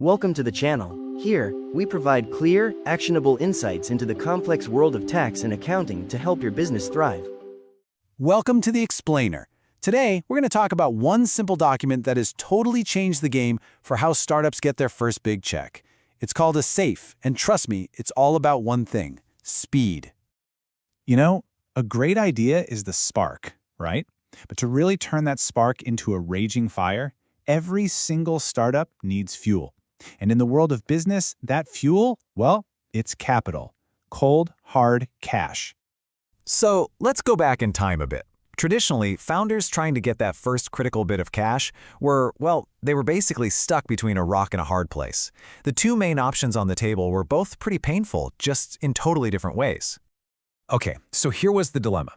Welcome to the channel. Here, we provide clear, actionable insights into the complex world of tax and accounting to help your business thrive. Welcome to The Explainer. Today, we're going to talk about one simple document that has totally changed the game for how startups get their first big check. It's called a SAFE, and trust me, it's all about one thing: speed. You know, a great idea is the spark, right? But to really turn that spark into a raging fire, every single startup needs fuel. And in the world of business, that fuel, well, it's capital. Cold, hard cash. So let's go back in time a bit. Traditionally, founders trying to get that first critical bit of cash were, well, they were basically stuck between a rock and a hard place. The two main options on the table were both pretty painful, just in totally different ways. Okay, so here was the dilemma.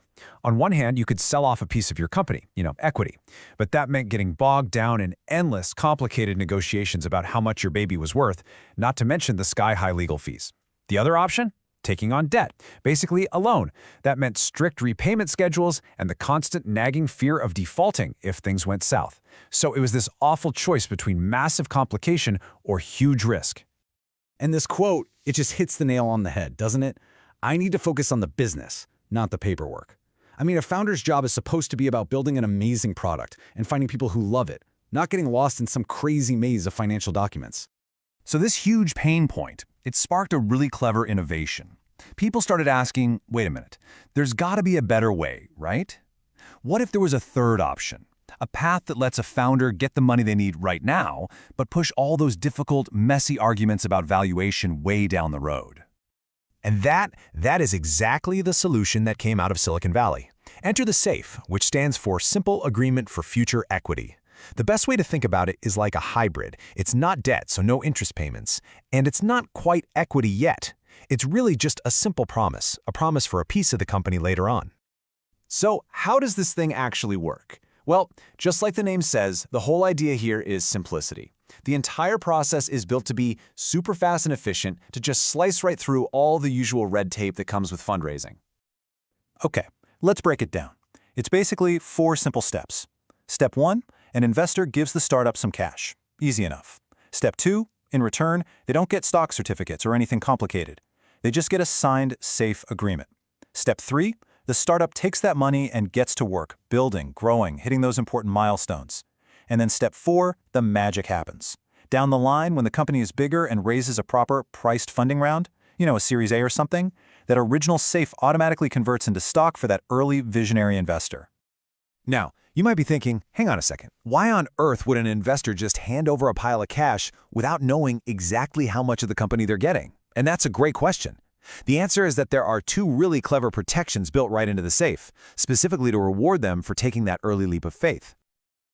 On one hand, you could sell off a piece of your company, equity, but that meant getting bogged down in endless, complicated negotiations about how much your baby was worth, not to mention the sky-high legal fees. The other option? Taking on debt, basically a loan. That meant strict repayment schedules and the constant nagging fear of defaulting if things went south. So it was this awful choice between massive complication or huge risk. And this quote, it just hits the nail on the head, doesn't it? I need to focus on the business, not the paperwork. I mean, a founder's job is supposed to be about building an amazing product and finding people who love it, not getting lost in some crazy maze of financial documents. So this huge pain point, it sparked a really clever innovation. People started asking, wait a minute, there's got to be a better way, right? What if there was a third option? A path that lets a founder get the money they need right now, but push all those difficult, messy arguments about valuation way down the road. And that is exactly the solution that came out of Silicon Valley. Enter the SAFE, which stands for Simple Agreement for Future Equity. The best way to think about it is like a hybrid. It's not debt, so no interest payments. And it's not quite equity yet. It's really just a simple promise, a promise for a piece of the company later on. So how does this thing actually work? Well, just like the name says, the whole idea here is simplicity. The entire process is built to be super fast and efficient, to just slice right through all the usual red tape that comes with fundraising. Okay, let's break it down. It's basically 4 simple steps. Step 1, an investor gives the startup some cash. Easy enough. Step 2, in return, they don't get stock certificates or anything complicated. They just get a signed, SAFE agreement. Step 3, the startup takes that money and gets to work, building, growing, hitting those important milestones. And then step 4, the magic happens. Down the line, when the company is bigger and raises a proper priced funding round, a Series A or something, that original SAFE automatically converts into stock for that early visionary investor. Now, you might be thinking, hang on a second, why on earth would an investor just hand over a pile of cash without knowing exactly how much of the company they're getting? And that's a great question. The answer is that there are 2 really clever protections built right into the SAFE, specifically to reward them for taking that early leap of faith.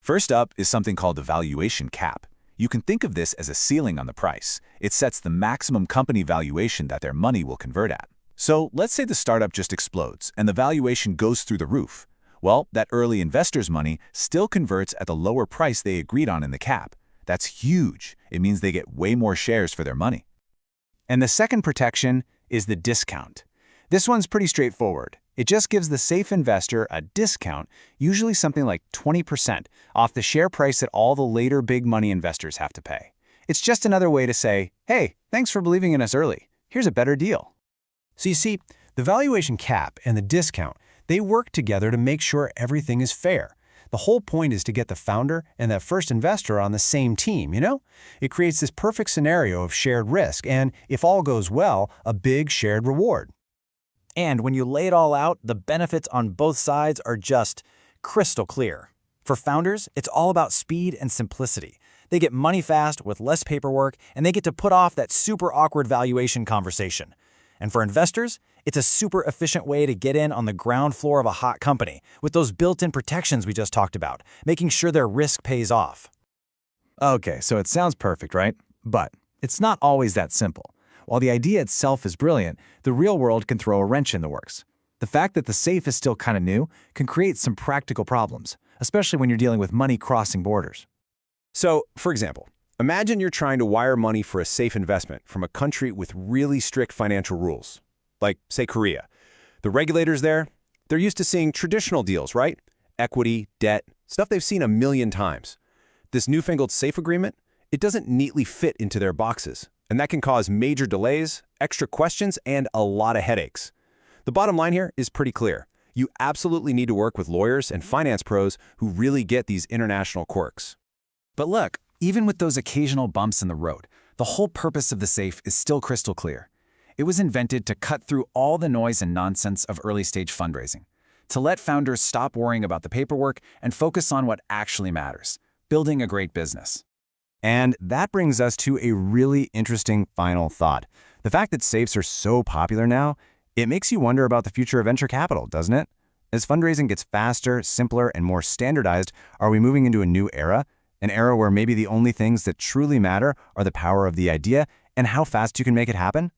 First up is something called the valuation cap. You can think of this as a ceiling on the price. It sets the maximum company valuation that their money will convert at. So let's say the startup just explodes and the valuation goes through the roof. Well, that early investor's money still converts at the lower price they agreed on in the cap. That's huge. It means they get way more shares for their money. And the second protection is the discount. This one's pretty straightforward. It just gives the SAFE investor a discount, usually something like 20%, off the share price that all the later big money investors have to pay. It's just another way to say, hey, thanks for believing in us early. Here's a better deal. So you see, the valuation cap and the discount, they work together to make sure everything is fair. The whole point is to get the founder and that first investor on the same team, It creates this perfect scenario of shared risk and, if all goes well, a big shared reward. And when you lay it all out, the benefits on both sides are just crystal clear. For founders, it's all about speed and simplicity. They get money fast with less paperwork, and they get to put off that super awkward valuation conversation. And for investors, it's a super efficient way to get in on the ground floor of a hot company with those built-in protections we just talked about, making sure their risk pays off. Okay, so it sounds perfect, right? But it's not always that simple. While the idea itself is brilliant, the real world can throw a wrench in the works. The fact that the SAFE is still kind of new can create some practical problems, especially when you're dealing with money crossing borders. So, for example, imagine you're trying to wire money for a safe investment from a country with really strict financial rules, like, say, Korea. The regulators there, they're used to seeing traditional deals, right? Equity, debt, stuff they've seen a million times. This newfangled SAFE agreement, it doesn't neatly fit into their boxes, and that can cause major delays, extra questions, and a lot of headaches. The bottom line here is pretty clear. You absolutely need to work with lawyers and finance pros who really get these international quirks. But look, even with those occasional bumps in the road, the whole purpose of the safe is still crystal clear. It was invented to cut through all the noise and nonsense of early-stage fundraising, to let founders stop worrying about the paperwork and focus on what actually matters, building a great business. And that brings us to a really interesting final thought. The fact that safes are so popular now, it makes you wonder about the future of venture capital, doesn't it? As fundraising gets faster, simpler, and more standardized, are we moving into a new era? An era where maybe the only things that truly matter are the power of the idea and how fast you can make it happen?